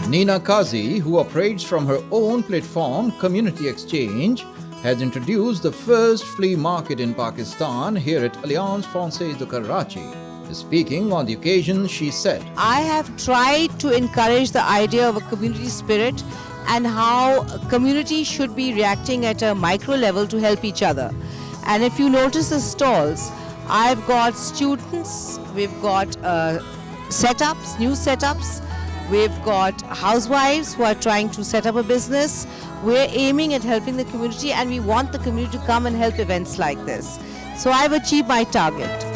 Nina Kazi, who operates from her own platform, Community Exchange, has introduced the first flea market in Pakistan here at Alliance Francaise de Karachi. Speaking on the occasion, she said, I have tried to encourage the idea of a community spirit and how a community should be reacting at a micro level to help each other. And if you notice the stalls, I've got students, we've got setups, new setups, we've got housewives who are trying to set up a business. We're aiming at helping the community, and we want the community to come and help events like this. So I've achieved my target.